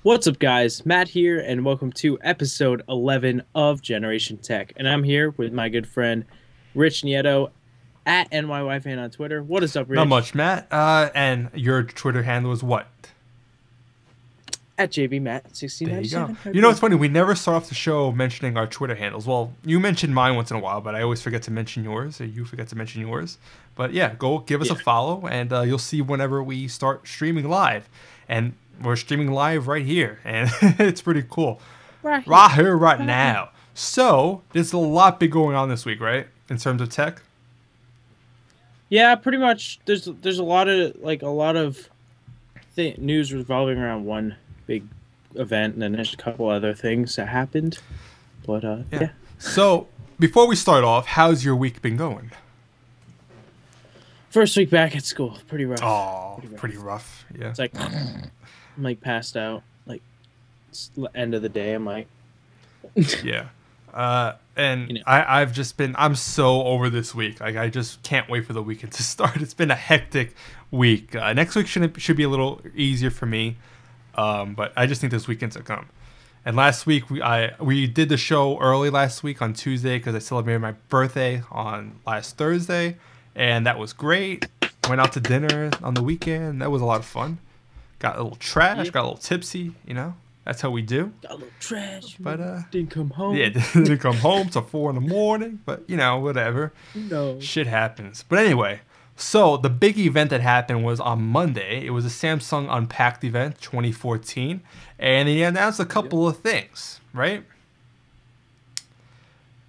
What's up, guys? Matt here, and welcome to episode 11 of Generation Tech. And I'm here with my good friend Rich Nieto at NYYFan on Twitter. What is up, Not Rich? much, Matt. And your Twitter handle is what? At There you go. JBMatt1697. You know, it's funny. We never start off the show mentioning our Twitter handles. Well, you mentioned mine once in a while, but I always forget to mention yours, or you forget to mention yours. But yeah, go give us a follow, and you'll see whenever we start streaming live. And we're streaming live right here, and it's pretty cool. Right here, right now. So, there's a lot big going on this week, right? In terms of tech? Yeah, pretty much. There's a lot of news revolving around one big event, and then there's a couple other things that happened. But yeah. So, before we start off, how's your week been going? First week back at school, pretty rough. Oh, pretty rough. Yeah. It's like I'm like passed out. Like it's the end of the day, I'm like, yeah. And You know. I'm so over this week. Like, I just can't wait for the weekend to start. It's been a hectic week. Next week should be a little easier for me. But I just think this weekend to come. And last week we did the show early last week on Tuesday because I celebrated my birthday on last Thursday, and that was great. Went out to dinner on the weekend. That was a lot of fun. Got a little trash, got a little tipsy. You know, that's how we do. got a little trash, But didn't come home. yeah, didn't come home till 4 a.m. But you know, whatever. No. Shit happens. But anyway, so the big event that happened was on Monday. It was a Samsung Unpacked event 2014, and they announced a couple of things, right?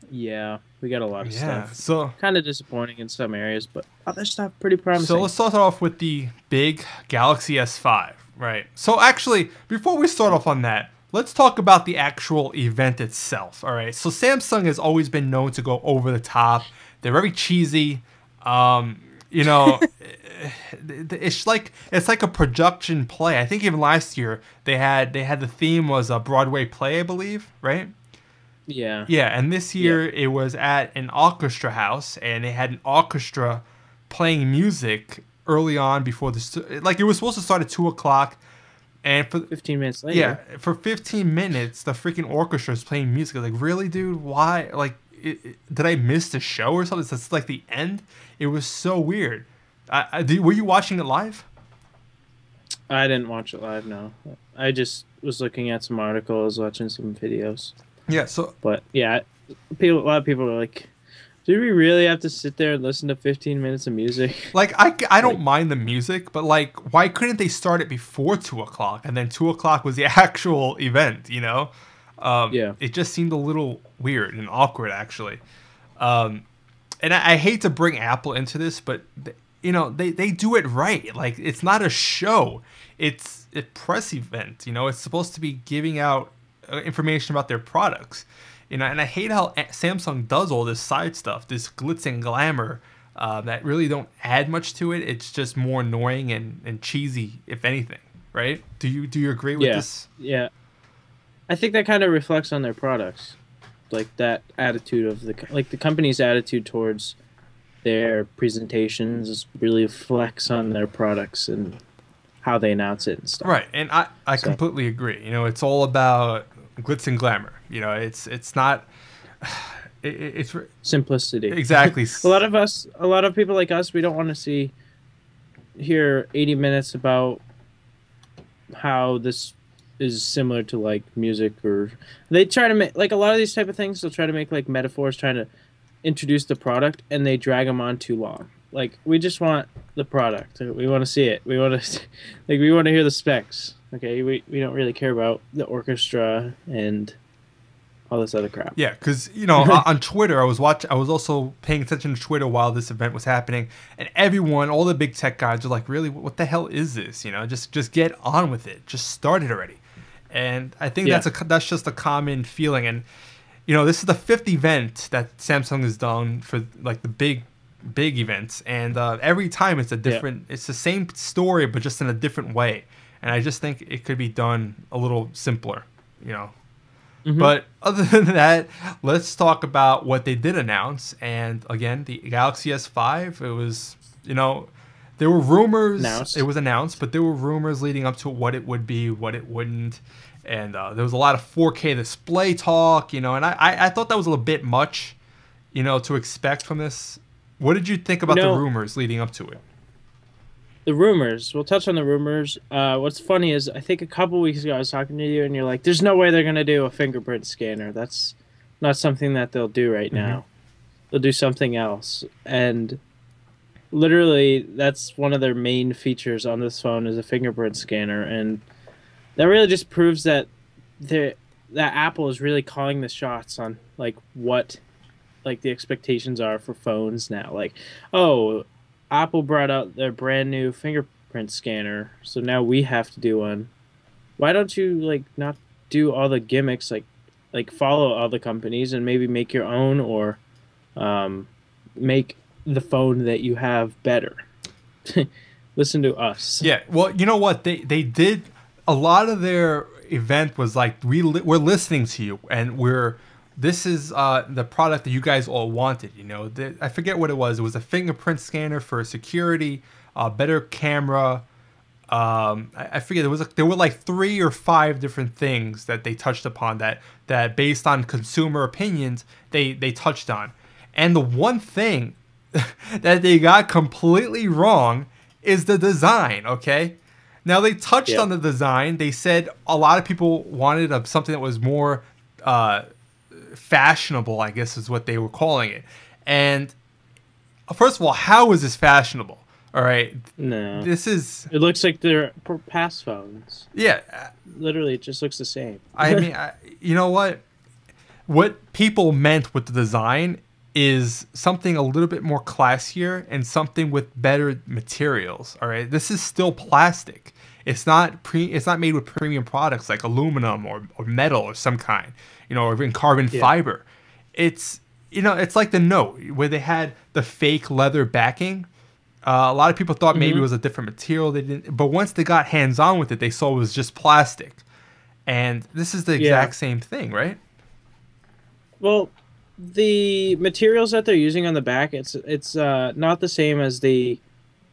Yeah, we got a lot of Yeah. stuff. So Kind of disappointing in some areas, but other stuff pretty promising. So let's start off with the big Galaxy S5, right? So actually, before we start off on that, let's talk about the actual event itself, all right? So Samsung has always been known to go over the top. They're very cheesy. You know, it's like a production play. I think even last year they had the theme was a Broadway play, I believe, right? Yeah. Yeah, and this year it was at an orchestra house, and they had an orchestra playing music early on before like it was supposed to start at 2 o'clock, and for 15 minutes later. yeah, for 15 minutes the freaking orchestra is playing music. Like, really, dude? Why? Like, did I miss the show or something? That's like the end. It was so weird. Were you watching it live? I didn't watch it live, no. I just was looking at some articles, watching some videos. Yeah. So But yeah, a lot of people are like, do we really have to sit there and listen to 15 minutes of music? like I don't mind the music, but like, why couldn't they start it before 2 o'clock and then 2 o'clock was the actual event? You know. Yeah. It just seemed a little weird and awkward, actually. And I hate to bring Apple into this, but you know, they do it right. Like, it's not a show; it's a press event. You know, it's supposed to be giving out information about their products. You know, and I hate how Samsung does all this side stuff, this glitz and glamour that really don't add much to it. It's just more annoying and cheesy, if anything. Right? Do you agree with this? Yeah. I think that kind of reflects on their products, like that attitude of the company's attitude towards their presentations really reflects on their products and how they announce it and stuff. Right, and I completely agree. You know, it's all about glitz and glamour. You know, it's not. It's Simplicity. exactly. A lot of people like us, we don't want to hear 80 minutes about how this is similar to like music, or they try to make like a lot of these type of things. They'll try to make like metaphors, trying to introduce the product, and they drag them on too long. Like, we just want the product. We want to see it. We want to we want to hear the specs. Okay, we don't really care about the orchestra and all this other crap. Yeah, because you know, on Twitter, I was also paying attention to Twitter while this event was happening, and all the big tech guys are like, really, what the hell is this? You know, just get on with it. Just start it already. And I think that's just a common feeling. And you know, this is the 5th event that Samsung has done for like the big events, and every time it's a different. It's the same story, but just in a different way. And I just think it could be done a little simpler. You know. Mm-hmm. But other than that, let's talk about what they did announce. And again, the Galaxy S5. It was, you know, There were rumors. announced. It was announced, but there were rumors leading up to what it would be, what it wouldn't, and there was a lot of 4K display talk, you know. And I thought that was a little bit much, you know, to expect from this. What did you think about the rumors leading up to it? The rumors. We'll touch on the rumors. What's funny is I think a couple weeks ago I was talking to you, and you're like, "There's no way they're gonna do a fingerprint scanner. That's not something that they'll do right now. They'll do something else." And literally, that's one of their main features on this phone is a fingerprint scanner, and that really just proves that that Apple is really calling the shots on like what like the expectations are for phones now. Like, oh, Apple brought out their brand new fingerprint scanner, so now we have to do one. Why don't you like not do all the gimmicks like follow all the companies and maybe make your own or make the phone that you have better? Listen to us. Yeah, well, you know what? They did a lot of their event was like we're listening to you, and this is the product that you guys all wanted. You know, I forget what it was. It was a fingerprint scanner for security, better camera. I forget. There were like 3 or 5 different things that they touched upon that based on consumer opinions they touched on, and the one thing that they got completely wrong is the design. Okay, now they touched on the design. They said a lot of people wanted something that was more fashionable, I guess is what they were calling it. And first of all, how is this fashionable? All right, No, it looks like they're past phones. Yeah, literally, it just looks the same. I mean, you know what people meant with the design is something a little bit more classier and something with better materials. All right, this is still plastic. It's not made with premium products like aluminum or metal or some kind, you know, or even carbon fiber. It's, you know, it's like the Note where they had the fake leather backing. A lot of people thought maybe it was a different material. They didn't, but once they got hands on with it, they saw it was just plastic. And this is the exact same thing, right? Well, the materials that they're using on the back, it's not the same as the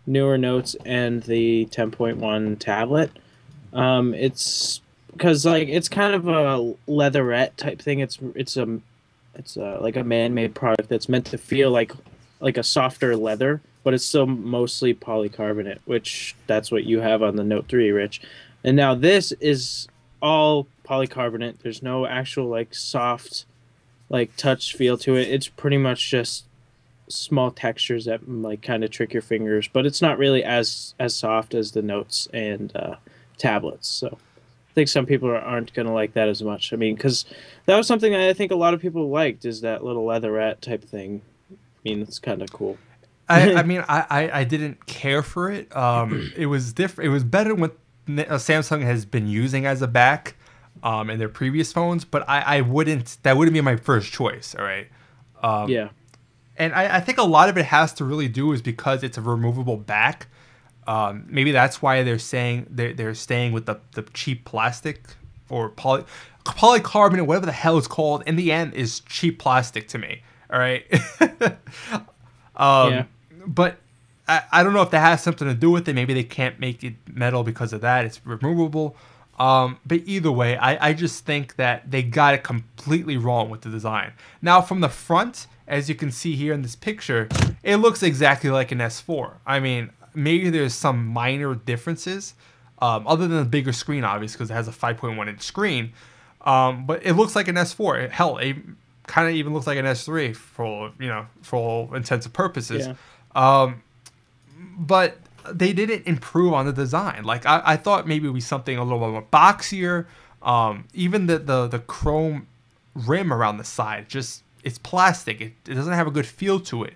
newer Notes and the 10.1 tablet. It's because like it's kind of a leatherette type thing. It's like a man-made product that's meant to feel like a softer leather, but it's still mostly polycarbonate, which that's what you have on the Note 3, Rich. And now this is all polycarbonate. There's no actual like soft like touch feel to it. It's pretty much just small textures that like kind of trick your fingers, but it's not really as soft as the Notes and tablets. So I think some people aren't going to like that as much. I mean, because that was something I think a lot of people liked, is that little leatherette type thing. I mean, it's kind of cool. I mean, I didn't care for it. It was different. It was better what Samsung has been using as a back in their previous phones, but that wouldn't be my first choice. All right. Yeah. And I think a lot of it has to really do is because it's a removable back. Maybe that's why they're staying with the cheap plastic or polycarbonate, whatever the hell it's called. In the end, is cheap plastic to me. All right. But I don't know if that has something to do with it. Maybe they can't make it metal because of that. It's removable. But either way, I just think that they got it completely wrong with the design. Now, from the front, as you can see here in this picture, it looks exactly like an S4. I mean, maybe there's some minor differences, other than the bigger screen, obviously, because it has a 5.1-inch screen. But it looks like an S4. Hell, it kind of even looks like an S3 for all intents and purposes. Yeah. But they didn't improve on the design. Like I thought maybe it would be something a little bit more boxier. Even the chrome rim around the side, it's plastic. It doesn't have a good feel to it.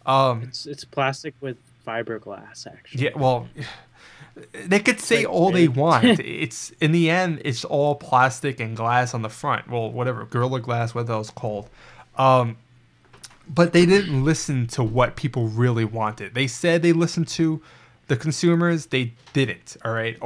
It's plastic with fiberglass, actually. Yeah, well, they could say like all they want. It's in the end, it's all plastic and glass on the front. Well, whatever, Gorilla Glass, what that was called. But they didn't listen to what people really wanted. They said they listened to the consumers. They didn't. All right.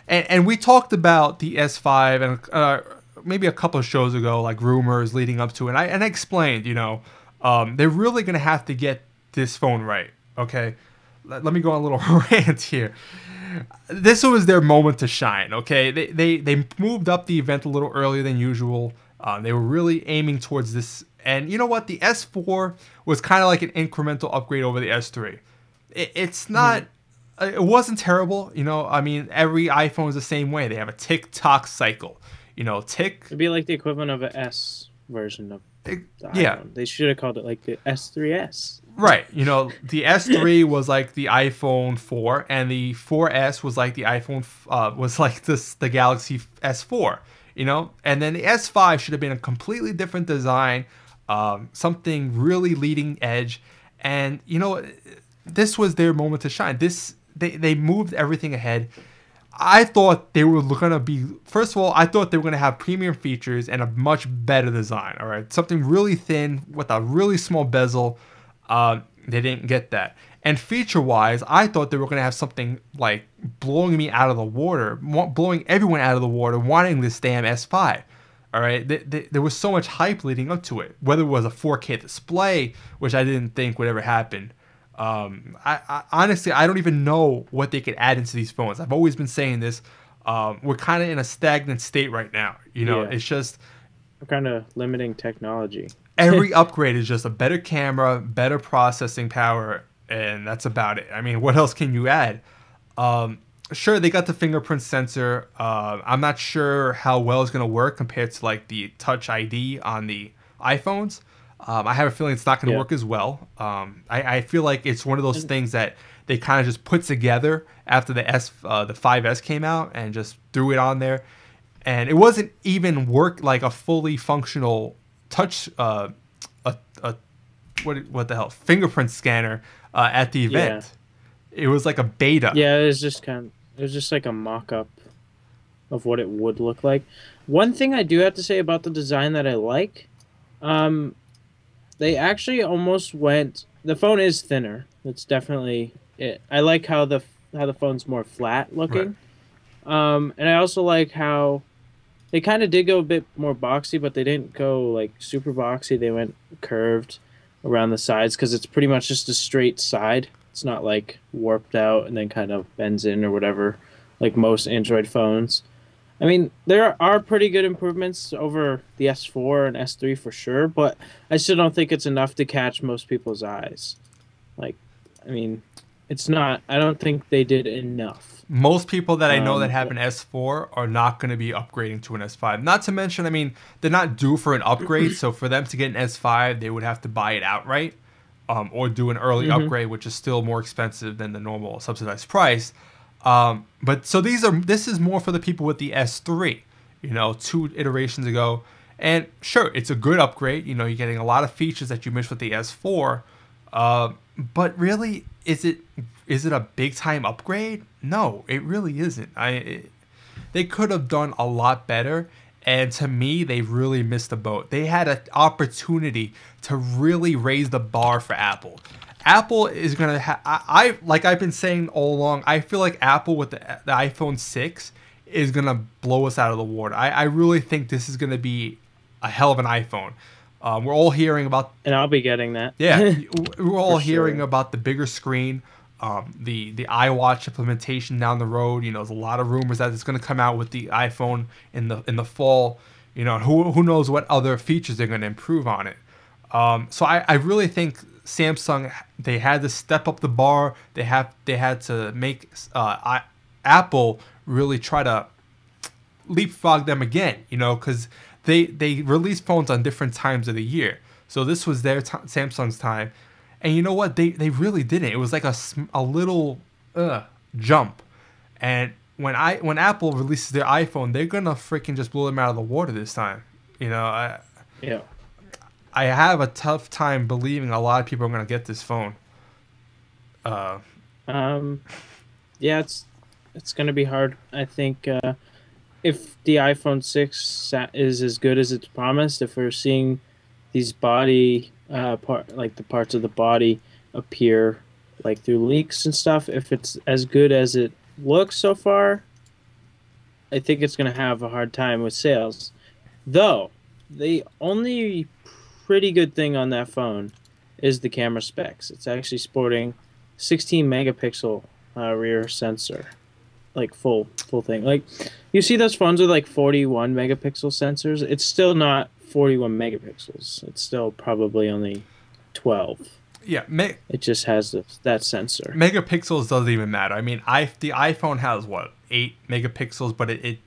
And we talked about the S5 and maybe a couple of shows ago, like rumors leading up to it. And I explained, they're really going to have to get this phone right. Okay. let me go on a little rant here. This was their moment to shine. Okay, they moved up the event a little earlier than usual. They were really aiming towards this, and you know what? The S4 was kind of like an incremental upgrade over the S3. It's not. It wasn't terrible. You know, I mean, every iPhone is the same way. They have a tick-tock cycle. You know, tick. It'd be like the equivalent of an S version of the Yeah. iPhone. They should have called it like the S3S. Right. You know, the S3 was like the iPhone 4, and the 4S was like the iPhone, was like the Galaxy S4, you know? And then the S5 should have been a completely different design, something really leading edge. And, you know, this was their moment to shine. They moved everything ahead. I thought they were going to be, first of all, I thought they were going to have premium features and a much better design, all right? Something really thin with a really small bezel. They didn't get that. And feature-wise, I thought they were going to have something like blowing me out of the water, blowing everyone out of the water, wanting this damn S5. All right, there was so much hype leading up to it. Whether it was a 4K display, which I didn't think would ever happen. I honestly, I don't even know what they could add into these phones. I've always been saying this. We're kind of in a stagnant state right now. You know, it's just we're kind of limiting technology. Every upgrade is just a better camera, better processing power, and that's about it. I mean, what else can you add? Sure, they got the fingerprint sensor. I'm not sure how well it's going to work compared to like the Touch ID on the iPhones. I have a feeling it's not going to work as well. I feel like it's one of those things that they kind of just put together after the 5S came out and just threw it on there. And it wasn't even like a fully functional touch, what the hell, fingerprint scanner at the event. It was like a beta. Yeah, it was just like a mock-up of what it would look like. One thing I do have to say about the design that I like, they actually almost went. The phone is thinner. It's definitely it. I like how the phone's more flat looking, and I also like how they kind of did go a bit more boxy, but they didn't go like super boxy. They went curved around the sides because it's pretty much just a straight side. It's not like warped out and then kind of bends in or whatever, like most Android phones. I mean, there are pretty good improvements over the S4 and S3 for sure, but I still don't think it's enough to catch most people's eyes. Like, I mean, it's not. I don't think they did enough. Most people that I know that have an S4 are not going to be upgrading to an S5. Not to mention, I mean, they're not due for an upgrade, so for them to get an S5, they would have to buy it outright, or do an early upgrade, which is still more expensive than the normal subsidized price. But so this is more for the people with the S3, you know, 2 iterations ago. And sure, it's a good upgrade. You know, you're getting a lot of features that you missed with the S4. But really, is it a big time upgrade? No, it really isn't. They could have done a lot better. And to me, they really missed the boat. They had an opportunity to really raise the bar for Apple. Apple is going to have, like I've been saying all along, I feel like Apple with the iPhone 6 is going to blow us out of the water. I really think this is going to be a hell of an iPhone. We're all hearing about... And I'll be getting that. Yeah, we're all hearing about the bigger screen, the iWatch implementation down the road. You know, there's a lot of rumors that it's going to come out with the iPhone in the fall. You know, who knows what other features they're going to improve on it. So I really think Samsung, they had to step up the bar. They had to make Apple really try to leapfrog them again, you know, because they release phones on different times of the year. So this was their Samsung's time, and you know what? They really didn't. It was like a little jump, and when Apple releases their iPhone, they're gonna freaking just blow them out of the water this time. You know, I have a tough time believing a lot of people are gonna get this phone. Yeah, it's gonna be hard. I think if the iPhone 6 is as good as it's promised, if we're seeing these body like the parts of the body appear like through leaks and stuff, if it's as good as it looks so far, I think it's gonna have a hard time with sales. Though the only pretty good thing on that phone is the camera specs. It's actually sporting 16 megapixel rear sensor, like full thing. Like you see those phones with like 41 megapixel sensors. It's still not 41 megapixels. It's still probably only 12. Yeah, It just has that sensor. megapixels doesn't even matter. I mean, the iPhone has what, 8 megapixels, but it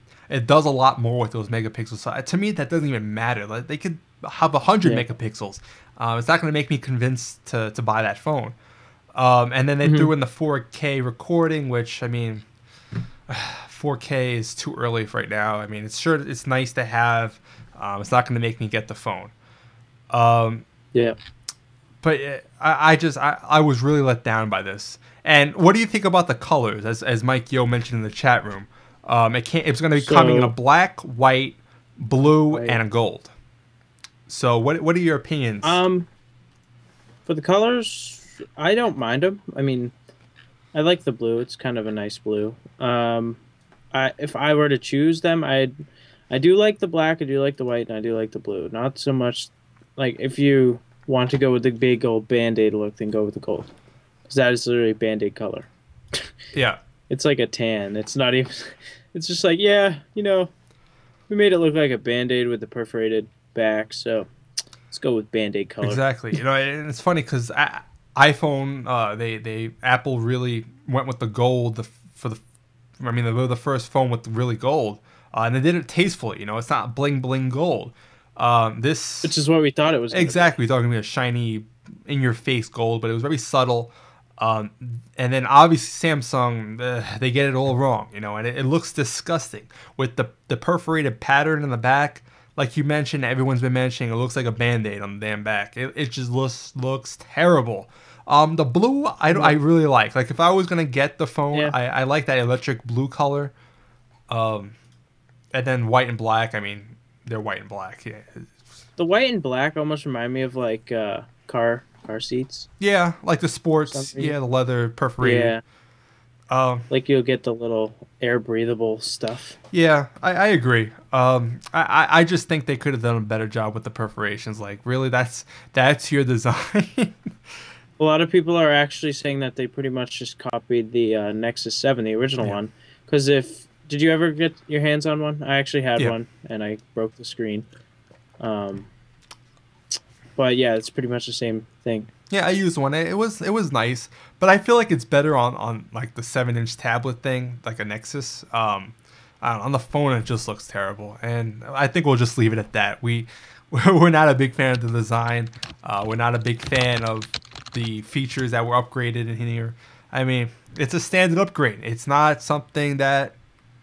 does a lot more with those megapixels. So to me, that doesn't even matter. Like they could have 100 megapixels. It's not going to make me convinced to buy that phone. And then they threw in the 4K recording, which I mean, 4K is too early for right now. I mean, it's nice to have. It's not going to make me get the phone. Yeah. But I was really let down by this. And what do you think about the colors? As Mike Yo mentioned in the chat room, it's going to be coming in a black, white, blue, and a gold. So what are your opinions? For the colors, I don't mind them. I mean, I like the blue. It's kind of a nice blue. If I were to choose them, I do like the black, I do like the white, and I do like the blue. Not so much like if you want to go with the big old Band-Aid look, then go with the gold. Because that is literally Band-Aid color. Yeah. It's like a tan. It's not even... It's just like, yeah, we made it look like a Band-Aid with the perforated back, so let's go with Band-Aid color. Exactly. And it's funny because iPhone, Apple really went with the gold they were the first phone with really gold. And they did it tastefully. It's not bling bling gold. Which is what we thought it was. Exactly. We thought it was going to be a shiny, in your face gold, but it was very subtle. And then obviously Samsung, they get it all wrong, and it looks disgusting with the perforated pattern in the back. Like you mentioned, everyone's been mentioning, it looks like a Band-Aid on the damn back. It just looks terrible. The blue, I really like. Like if I was gonna get the phone, I like that electric blue color. And then white and black. I mean, they're white and black. Yeah. The white and black almost remind me of like car seats. Yeah, like the sports. Yeah, the leather perforated. Yeah. Like you'll get the little air breathable stuff. Yeah, I agree. I just think they could have done a better job with the perforations. Like really, that's your design. A lot of people are actually saying that they pretty much just copied the Nexus 7, the original one. Because did you ever get your hands on one? I actually had one, and I broke the screen. But yeah, it's pretty much the same thing. Yeah, I used one. It was nice, but I feel like it's better on like the 7-inch tablet thing, like a Nexus. I don't know, on the phone it just looks terrible, and I think we'll just leave it at that. We're not a big fan of the design. We're not a big fan of the features that were upgraded in here. I mean, it's a standard upgrade. It's not something that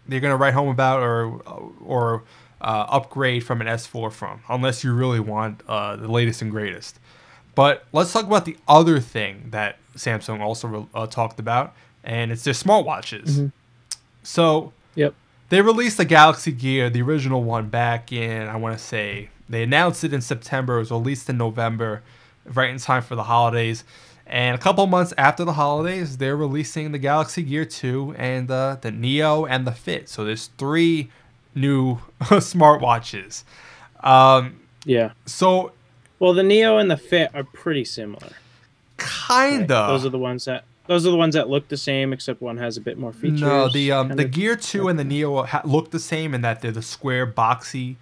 they're gonna write home about or upgrade from an S4 from, unless you really want the latest and greatest. But let's talk about the other thing that Samsung also talked about, and it's their smartwatches. So they released the Galaxy Gear, the original one, back in, I want to say, they announced it in September. It was released in November, right in time for the holidays. And a couple months after the holidays, they're releasing the Galaxy Gear 2 and the Neo and the Fit. So there's 3 new smartwatches. So, well, the Neo and the Fit are pretty similar. Kinda. Right? Those are the ones that look the same, except one has a bit more features. No, the Gear 2 and the Neo look the same in that they're the square, boxy.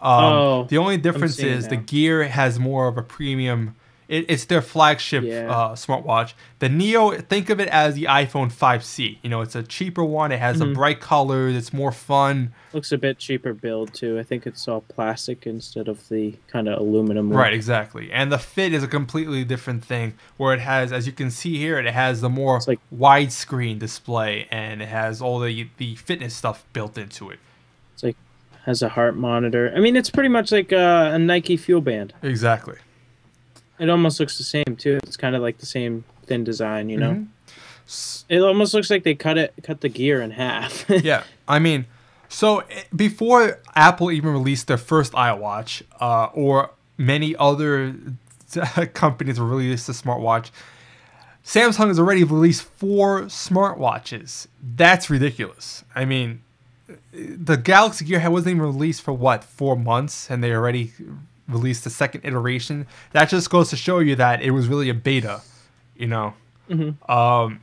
The only difference is the Gear has more of a premium. It's their flagship smartwatch. The Neo, think of it as the iPhone 5C. It's a cheaper one. It has a bright colors. It's more fun. Looks a bit cheaper build, too. I think it's all plastic instead of the kind of aluminum one. Right, exactly. And the Fit is a completely different thing, where it has, as you can see here, it has the more widescreen display, and it has all the fitness stuff built into it. It's like, has a heart monitor. I mean, it's pretty much like a Nike Fuel Band. Exactly. It almost looks the same too. It's kind of like the same thin design, It almost looks like they cut the Gear in half. Yeah, I mean, so before Apple even released their first iWatch, or many other companies released a smartwatch, Samsung has already released 4 smartwatches. That's ridiculous. I mean, the Galaxy Gear wasn't even released for 4 months, and they already released the second iteration. That just goes to show you that it was really a beta, Hmm.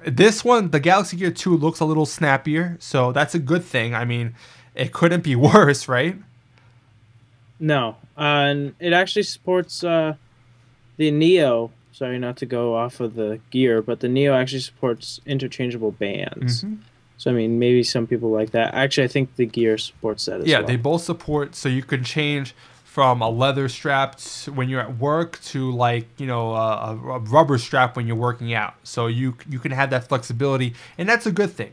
This one, the Galaxy Gear 2, looks a little snappier, so that's a good thing. I mean, it couldn't be worse, right? No, and it actually supports the Neo. Sorry, not to go off of the Gear, but the Neo actually supports interchangeable bands. Hmm. So I mean, maybe some people like that. Actually, I think the Gear supports that as Yeah, they well. both support, so you can change from a leather strap when you're at work to like a rubber strap when you're working out. So you can have that flexibility, and that's a good thing.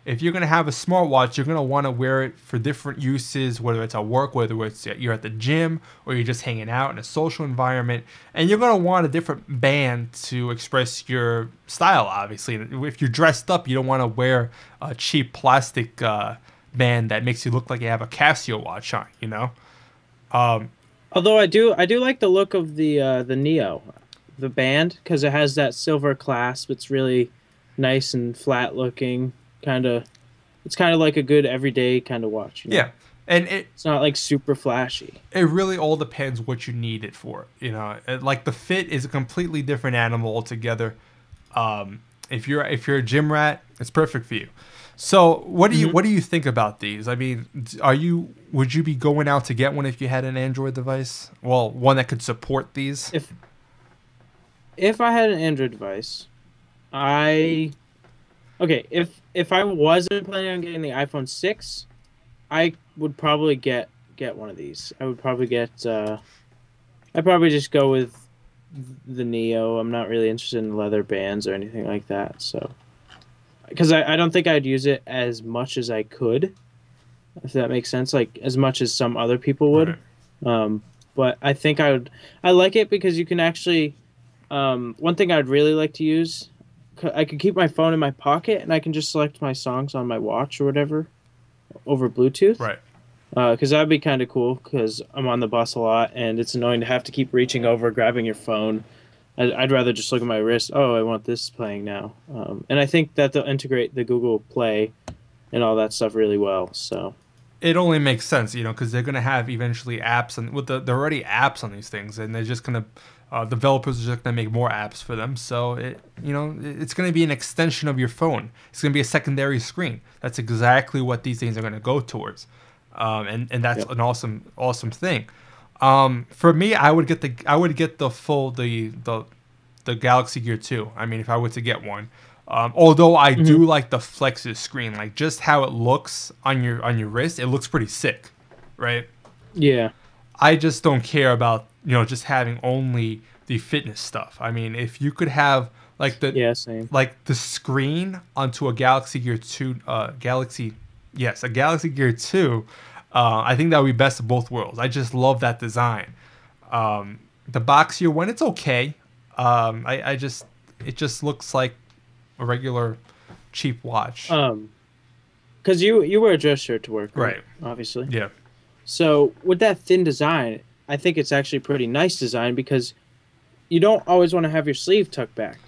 If you're gonna have a smartwatch, you're gonna want to wear it for different uses, whether it's at work, whether it's you're at the gym, or you're just hanging out in a social environment, and you're gonna want a different band to express your style. Obviously, if you're dressed up, you don't want to wear a cheap plastic band that makes you look like you have a Casio watch on. Although I do like the look of the Neo, the band, because it has that silver clasp. It's really nice and flat looking. It's kind of like a good everyday kind of watch. Yeah, and It's not like super flashy. it really all depends what you need it for. Like the fit is a completely different animal altogether. If you're a gym rat, it's perfect for you. So what do you think about these? I mean, would you be going out to get one if you had an Android device? Well, one that could support these. If I had an Android device, I okay. If I wasn't planning on getting the iPhone 6, I would probably get one of these. I would probably get. I'd probably just go with the Neo. I'm not really interested in leather bands or anything like that. So, because I don't think I'd use it as much as I could, if that makes sense. Like as much as some other people would. Right. But I think I would. I like it because you can actually. One thing I'd really like to use. I could keep my phone in my pocket and I can just select my songs on my watch or whatever over Bluetooth. Right. Because that'd be kind of cool because I'm on the bus a lot and it's annoying to have to keep reaching over, grabbing your phone. I'd rather just look at my wrist. Oh, I want this playing now. And I think that they'll integrate the Google Play and all that stuff really well. So It only makes sense, because they're gonna have eventually apps, and they're already apps on these things, and they're just gonna developers are just gonna make more apps for them. So it's gonna be an extension of your phone. It's gonna be a secondary screen. That's exactly what these things are gonna go towards, and that's Yep. an awesome thing. For me, I would get the Galaxy Gear 2. I mean, if I were to get one. Although I do like the Flex's screen, like just how it looks on your wrist, it looks pretty sick, right? Yeah. I just don't care about just having only the fitness stuff. I mean, if you could have like Yeah, same. the screen onto a Galaxy Gear 2, a Galaxy Gear 2, I think that would be best of both worlds. I just love that design. The boxier one, it's okay. It just looks like a regular cheap watch. Because you wear a dress shirt to work, Right. Obviously. Yeah. So with that thin design, I think it's actually pretty nice design because you don't always want to have your sleeve tucked back.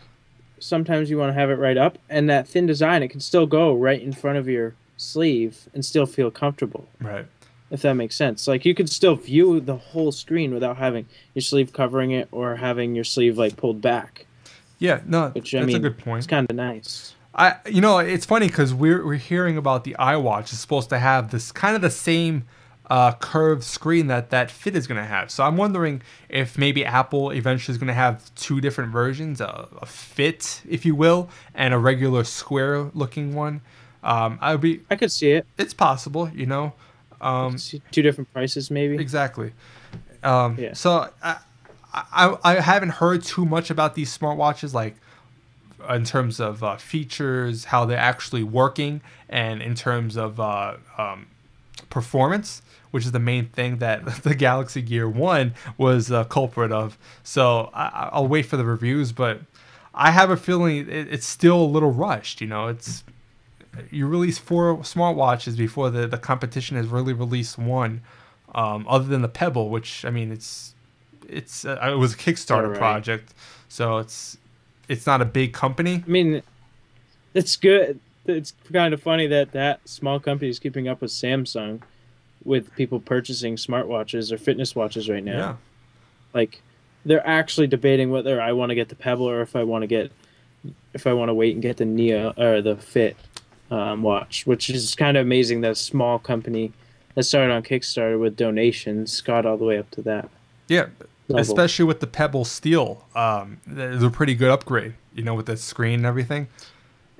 Sometimes you want to have it right up, and that thin design, it can still go right in front of your sleeve and still feel comfortable, Right. if that makes sense. Like you could still view the whole screen without having your sleeve covering it or having your sleeve like pulled back, Yeah. No, which that's a good point. it's kind of nice. It's funny because we're hearing about the iWatch is supposed to have this kind of the same curved screen that Fit is going to have. So I'm wondering if maybe Apple eventually is going to have two different versions, a Fit, if you will, and a regular square looking one. I could see it. It's possible, I could see two different prices, maybe. Exactly. Yeah. So I haven't heard too much about these smartwatches, like in terms of features, how they're actually working, and in terms of performance, which is the main thing that the Galaxy Gear 1 was a culprit of. So I'll wait for the reviews, but I have a feeling it's still a little rushed. You release 4 smartwatches before the competition has really released one, other than the Pebble, which I mean it was a Kickstarter Right. project, so it's not a big company. I mean, it's good. It's kind of funny that small company is keeping up with Samsung with people purchasing smartwatches or fitness watches right now. Yeah. Like, they're actually debating whether I want to get the Pebble or if I want to get if I want to wait and get the Neo or the Fit watch, which is kind of amazing that a small company that started on Kickstarter with donations got all the way up to that Yeah, level. especially with the Pebble Steel. It's a pretty good upgrade, with the screen and everything.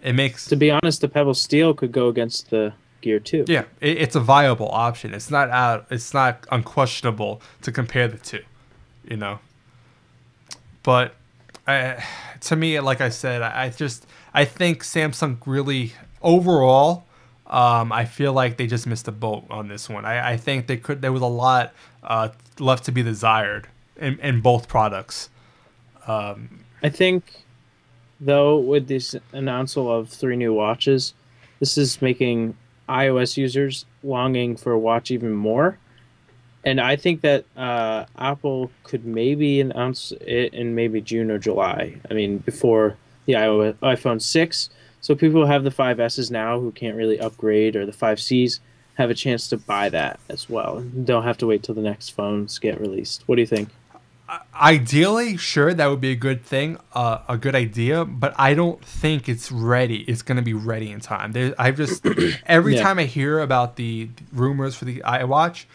It makes To be honest, the Pebble Steel could go against the Gear 2. Yeah, it's a viable option. It's not out. It's not unquestionable to compare the two, you know. But to me, like I said, I think Samsung really overall. I feel like they just missed the boat on this one. I think there was a lot left to be desired in both products. I think, though, with this announcement of three new watches, this is making iOS users longing for a watch even more. And I think that Apple could maybe announce it in maybe June or July. I mean, before the iPhone 6. So people who have the 5Ss now who can't really upgrade, or the 5Cs, have a chance to buy that as well. Don't have to wait till the next phones get released. What do you think? Ideally, sure, that would be a good thing, a good idea, but I don't think it's ready. It's going to be ready in time. I've just every Yeah. time I hear about the rumors for the iWatch,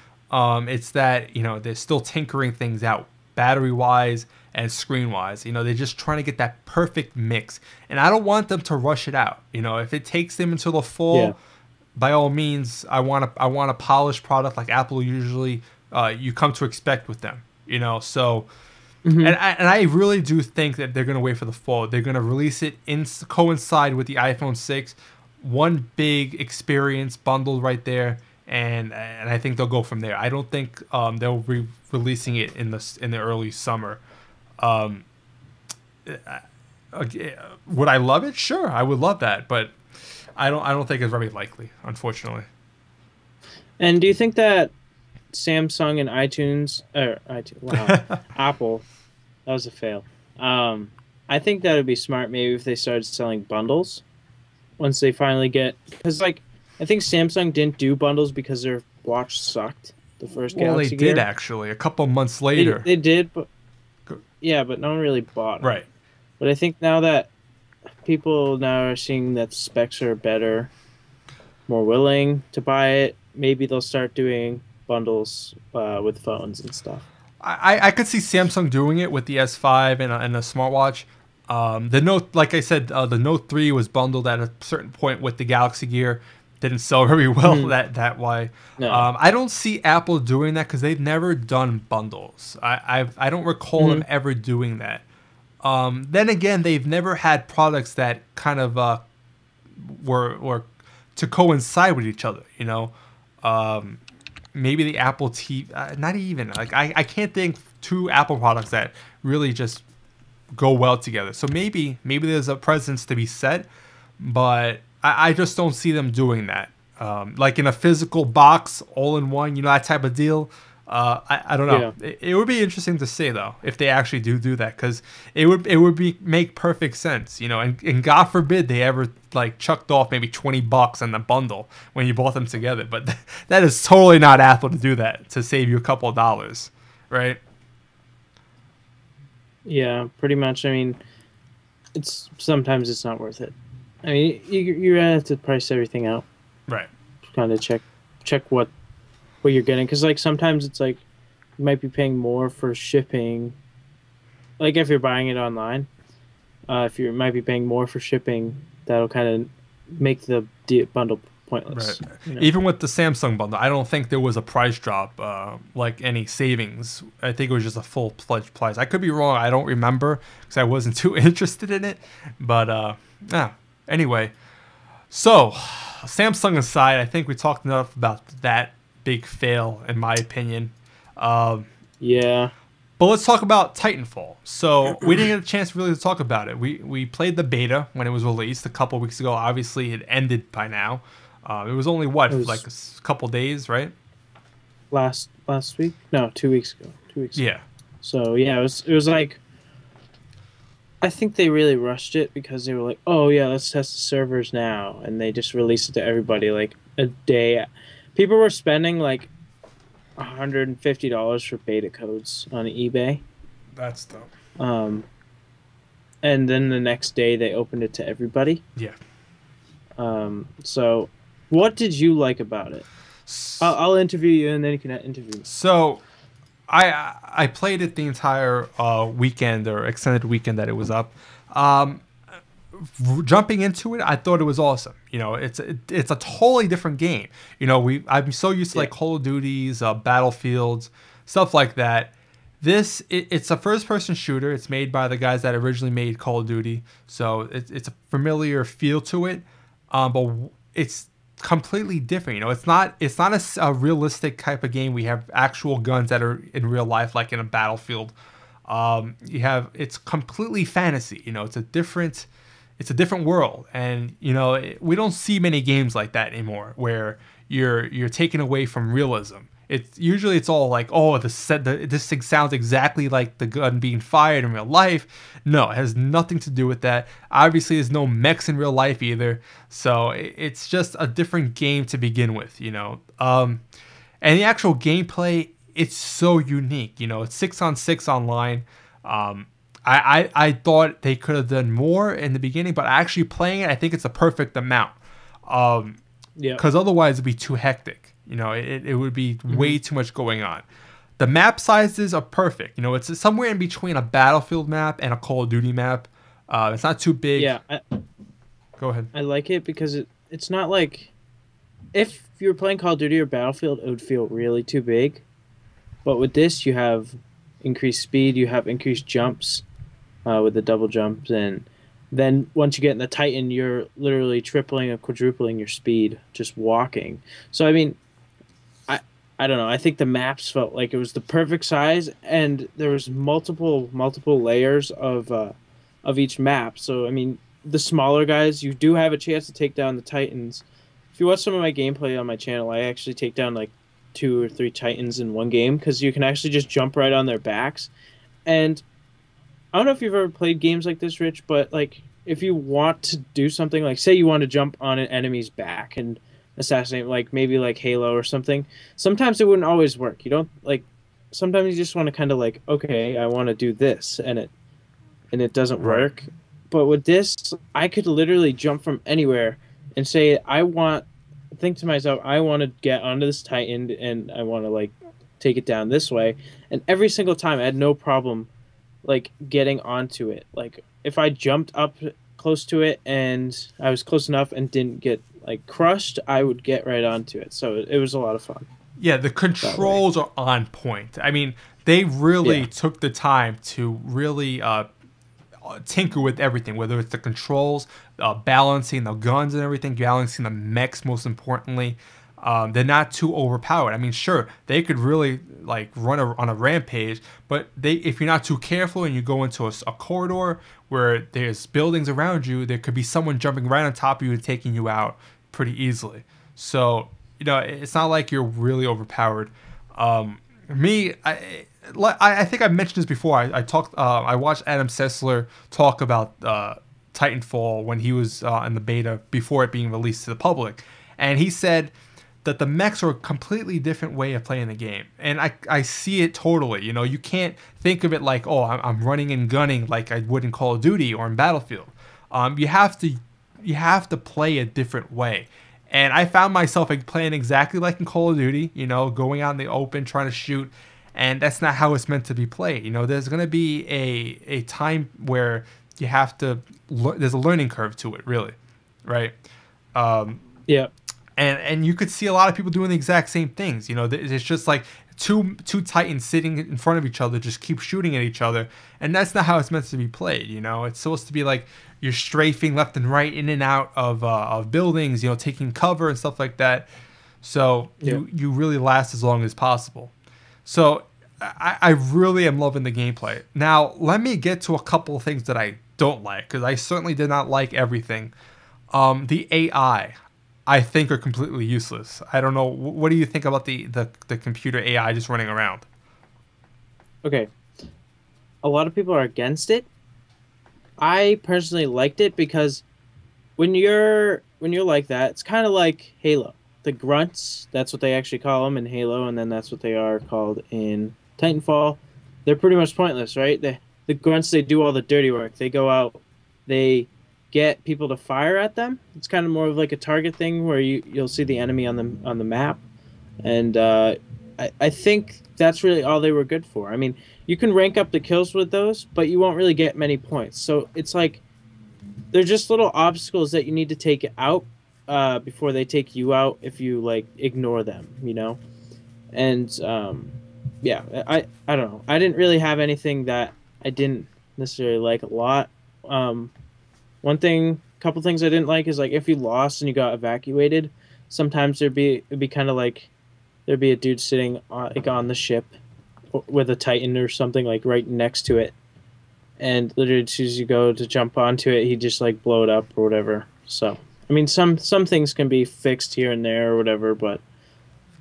it's that they're still tinkering things out, battery wise and screen wise. They're just trying to get that perfect mix, and I don't want them to rush it out. If it takes them until the Yeah. fall, by all means, I want a polished product like Apple usually you come to expect with them. So Hmm. and I really do think that they're gonna wait for the fall. They're gonna release it in coincide with the iPhone 6, one big experience bundled right there, and I think they'll go from there. I don't think they'll be releasing it in the early summer. Um, would I love it? Sure, I would love that, but I don't think it's very likely, unfortunately. And do you think that Samsung and wow, Apple, that was a fail. Um, I think that would be smart maybe if they started selling bundles once they finally get, because like I think Samsung didn't do bundles because their watch sucked the first Well, they Galaxy did Gear. actually a couple months They later. they did, but yeah, but no one really bought them. Right. But I think now that people now are seeing that specs are better, more willing to buy it, maybe they'll start doing bundles with phones and stuff. I could see Samsung doing it with the S5 and a smartwatch. The Note, like I said, the Note 3 was bundled at a certain point with the Galaxy Gear. Didn't sell very well Mhm. that why. No. I don't see Apple doing that because they've never done bundles. I don't recall them Hmm. ever doing that. Then again, they've never had products that kind of were to coincide with each other. Um, maybe the Apple TV. Not even like I can't think two Apple products that really just go well together. So maybe there's a presence to be set, but I just don't see them doing that. Like in a physical box, all in one, that type of deal. I don't know. Yeah. It would be interesting to see though if they actually do that because it would be make perfect sense, and God forbid they ever like chucked off maybe $20 on the bundle when you bought them together. But that is totally not Apple to do that to save you a couple of dollars, right? Yeah, pretty much. I mean, it's sometimes it's not worth it. I mean, you have to price everything out, Right. kind of check what you're getting, because like sometimes it's like you might be paying more for shipping. Like if you're buying it online, if you might be paying more for shipping, that'll kind of make the bundle Right. pointless. Even with the Samsung bundle, I don't think there was a price drop, like any savings. I think it was just a full-fledged price. I could be wrong. I don't remember because I wasn't too interested in it. But yeah. Anyway, so Samsung aside, I think we talked enough about that big fail, in my opinion. Um, Yeah. but let's talk about Titanfall. So we didn't get a chance really to talk about it. We played the beta when it was released a couple weeks ago. Obviously, it ended by now. It was only It like was couple days, right? last week? No, 2 weeks ago. 2 weeks ago. Yeah, So yeah, it was like I think they really rushed it because they were like, "Oh yeah, let's test the servers now," and they just released it to everybody like a day. People were spending like $150 for beta codes on eBay. that's dope. Um, and then the next day they opened it to everybody. Yeah. So what did you like about it? I'll interview you, and then you can interview me. So I played it the entire weekend or extended weekend that it was up. Um, Jumping into it, I thought it was awesome. You know, it's a totally different game. You know, I'm so used to Yeah. like Call of Duties, Battlefields, stuff like that. It's a first person shooter. It's made by the guys that originally made Call of Duty, so it's a familiar feel to it. But it's completely different. You know, it's not a realistic type of game. We have actual guns that are in real life, like in a Battlefield. It's completely fantasy. You know, it's a different world, and you know we don't see many games like that anymore where you're taken away from realism. It's all like, oh, this thing sounds exactly like the gun being fired in real life. No, it has nothing to do with that. Obviously, there's no mechs in real life either, so it's just a different game to begin with, you know. And the actual gameplay, it's so unique. You know, it's 6-on-6 online. I thought they could have done more in the beginning, but actually playing it, I think it's a perfect amount. Yeah. Because otherwise it'd be too hectic. You know, it would be way Mm-hmm. too much going on. The map sizes are perfect. You know, it's somewhere in between a Battlefield map and a Call of Duty map. It's not too big. Yeah, Go ahead. I like it because it's not like if you were playing Call of Duty or Battlefield, it would feel really too big. But with this, you have increased speed, you have increased jumps with the double jumps, and then once you get in the Titan, you're literally tripling or quadrupling your speed just walking. So I mean, I I don't know. I think the maps felt like it was the perfect size, and there was multiple layers of each map. So I mean, the smaller guys, you do have a chance to take down the Titans. If you watch some of my gameplay on my channel, I actually take down like 2 or 3 Titans in one game because you can actually just jump right on their backs. And I don't know if you've ever played games like this, Rich, but like if you want to do something like say you want to jump on an enemy's back and assassinate, like maybe like Halo or something, sometimes it wouldn't always work. You don't like sometimes you just want to kind of like, okay, I want to do this, and it doesn't Right. work. But with this, I could literally jump from anywhere and say I want think to myself, I want to get onto this Titan and I want to like take it down this way. And every single time I had no problem like getting onto it. Like if I jumped up close to it and I was close enough and didn't get like crushed, I would get right onto it. So it was a lot of fun Yeah, the that way. controls are on point. I mean, they really Yeah. took the time to really tinker with everything, whether it's the controls, balancing the guns and everything, balancing the mechs most importantly. They're not too overpowered. I mean, sure, they could really like run on a rampage, but if you're not too careful and you go into a corridor where there's buildings around you, there could be someone jumping right on top of you and taking you out pretty easily. So, you know, it's not like you're really overpowered. Me, I think I mentioned this before. I watched Adam Sessler talk about Titanfall when he was in the beta before it being released to the public, and he said that the mechs are a completely different way of playing the game, and I see it totally. You know, you can't think of it like, oh, I'm running and gunning like I would in Call of Duty or in Battlefield. You have to play a different way. And I found myself like playing exactly like in Call of Duty, you know, going out in the open, trying to shoot, and that's not how it's meant to be played. You know, there's going to be a time where you have to, there's a learning curve to it, really, right? Um, Yeah. and you could see a lot of people doing the exact same things. You know, it's just like two titans sitting in front of each other, just keep shooting at each other, and that's not how it's meant to be played. You know, it's supposed to be like you're strafing left and right, in and out of buildings. You know, taking cover and stuff like that. So Yeah. you really last as long as possible. So I really am loving the gameplay. Now let me get to a couple of things that I don't like, because I certainly did not like everything. The I think are completely useless. I don't know. What do you think about the computer AI just running around? Okay. A lot of people are against it. I personally liked it because when you're like that, it's kind of like Halo. The grunts, that's what they actually call them in Halo, and then that's what they are called in Titanfall. They're pretty much pointless, right? the grunts, they do all the dirty work. They go out, they get people to fire at them. It's kind of more of like a target thing where you'll see the enemy on the map, and I think that's really all they were good for. I mean, you can rank up the kills with those, but you won't really get many points. So it's like they're just little obstacles that you need to take out before they take you out if you like ignore them, you know. And yeah, I don't know. I didn't really have anything that I didn't necessarily like a lot. Couple things I didn't like is like if you lost and you got evacuated, sometimes it'd be kind of like there'd be a dude sitting on the ship with a Titan or something like right next to it, and literally as soon as you go to jump onto it, he just like blow it up or whatever. So I mean, some things can be fixed here and there or whatever, but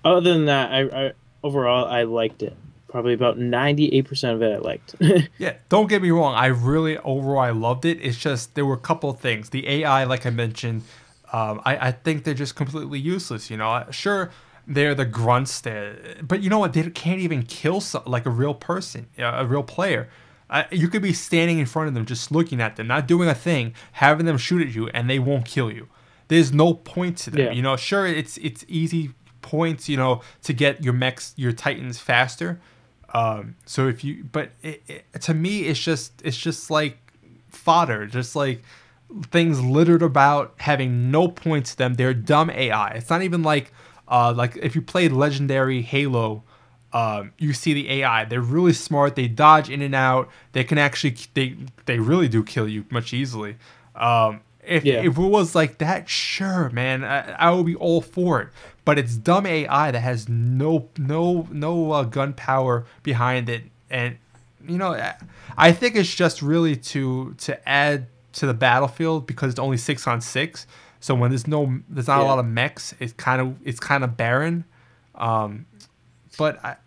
other than that, I overall I liked it. Probably about 98% of it I liked. Yeah, don't get me wrong. Overall I loved it. It's just there were a couple of things. The AI, like I mentioned, I think they're just completely useless. You know, sure they're the grunts there, but you know what? They can't even kill like a real person, a real player. You could be standing in front of them, just looking at them, not doing a thing, having them shoot at you, and they won't kill you. There's no point to them. Yeah. You know, sure it's easy points, you know, to get your Titans faster. So if you, but to me, it's just like fodder, just like things littered about, having no point to them. They're dumb AI. It's not even like if you played Legendary Halo, you see the AI. They're really smart. They dodge in and out. They can actually, they really do kill you much easily. If it was like that, sure, man, I would be all for it. But it's dumb AI that has no gun power behind it, and you know, I think it's just really to add to the battlefield because it's only 6-on-6. So when there's not a lot of mechs, it's kind of barren. But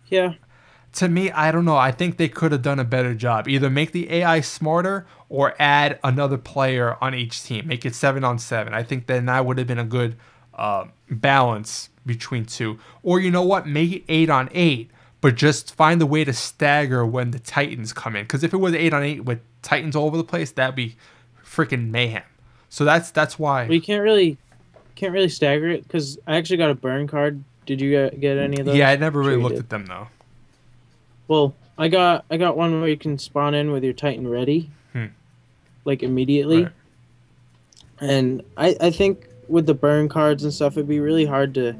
to me, I don't know. I think they could have done a better job. Either make the AI smarter or add another player on each team. Make it 7-on-7. I think then that would have been a good balance between two. Or you know what? Make it 8-on-8, but just find a way to stagger when the Titans come in. Because if it was 8-on-8 with Titans all over the place, that'd be freaking mayhem. So that's why. Well, you can't really stagger it because I actually got a burn card. Did you get any of those? Yeah, I never really looked at them though. Well, I got one where you can spawn in with your Titan ready, like immediately. Right. And I think with the burn cards and stuff, it'd be really hard to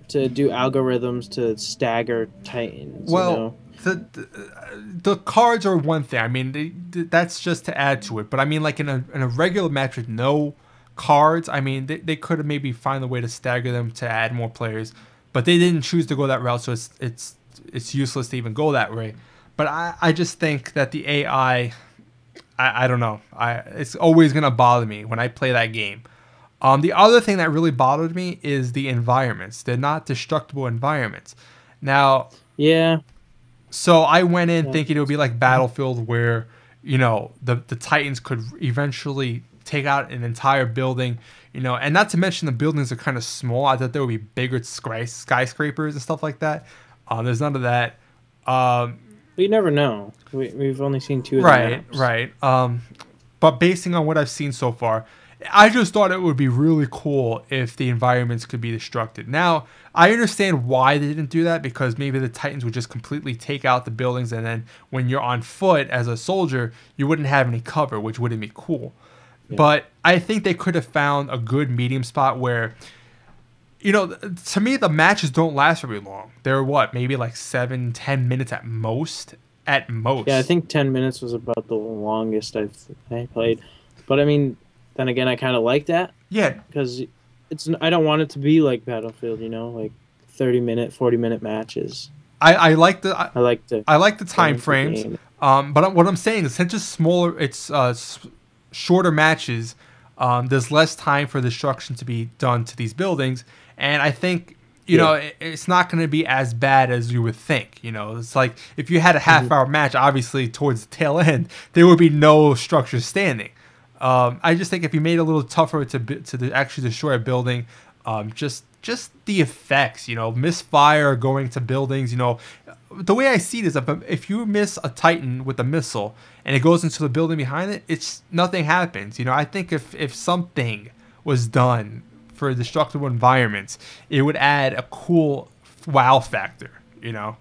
do algorithms to stagger Titans. Well, you know? the cards are one thing. I mean, that's just to add to it. But I mean, like in a regular match with no cards, I mean, they could have maybe find a way to stagger them to add more players, but they didn't choose to go that route. So it's useless to even go that way. But I just think that the AI, I don't know. It's always gonna bother me when I play that game. The other thing that really bothered me is the environments. They're not destructible environments. Now, yeah. So I went in thinking it would be like Battlefield, where you know the Titans could eventually take out an entire building, you know, and not to mention the buildings are kind of small. I thought there would be bigger skyscrapers and stuff like that. There's none of that. You never know. We've only seen 2 of the maps. Right. But basing on what I've seen so far, I just thought it would be really cool if the environments could be destructed. Now, I understand why they didn't do that, because maybe the Titans would just completely take out the buildings, and then when you're on foot as a soldier, you wouldn't have any cover, which wouldn't be cool. Yeah. But I think they could have found a good medium spot where, you know, to me, the matches don't last very long. They're maybe like 7-10 minutes at most. At most. Yeah, I think 10 minutes was about the longest I played. But I mean, then again, I kind of like that. Yeah. Because I don't want it to be like Battlefield, you know, like 30-minute, 40-minute matches. I like the time frames. But what I'm saying is, since it's smaller, it's shorter matches. There's less time for destruction to be done to these buildings, and I think you know it's not going to be as bad as you would think. You know, it's like if you had a half-hour match, obviously towards the tail end, there would be no structure standing. I just think if you made it a little tougher to actually destroy a building, just the effects, you know, misfire going to buildings, you know, the way I see it is, if you miss a Titan with a missile and it goes into the building behind it, it's nothing happens. You know, I think if something was done for destructible environments, it would add a cool wow factor. You know,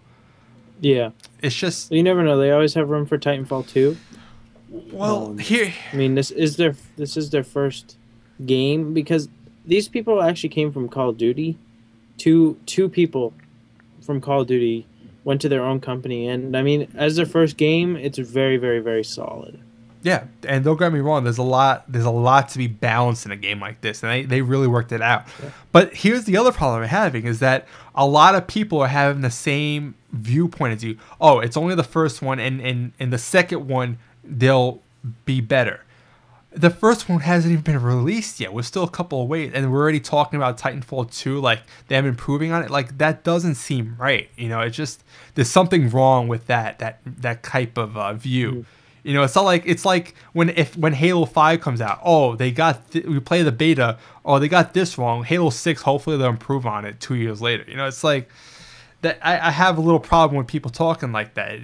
Yeah. it's just You never know. They always have room for Titanfall 2. well here. I mean, this is their first game because these people actually came from Call of Duty. Two people from Call of Duty went to their own company, and I mean, as their first game, it's very, very, very solid. Yeah, and don't get me wrong. There's a lot to be balanced in a game like this, and they really worked it out. Yeah. But here's the other problem we're having is that a lot of people are having the same viewpoint as you. Oh, it's only the first one, and the second one they'll be better. The first one hasn't even been released yet. We're still a couple of ways, and we're already talking about Titanfall 2, like them improving on it. Like that doesn't seem right. You know, it's just there's something wrong with that type of view. Mm-hmm. You know, it's like when Halo 5 comes out. Oh, we play the beta. Oh, they got this wrong. Halo 6, hopefully they'll improve on it 2 years later. You know, it's like that. I have a little problem with people talking like that,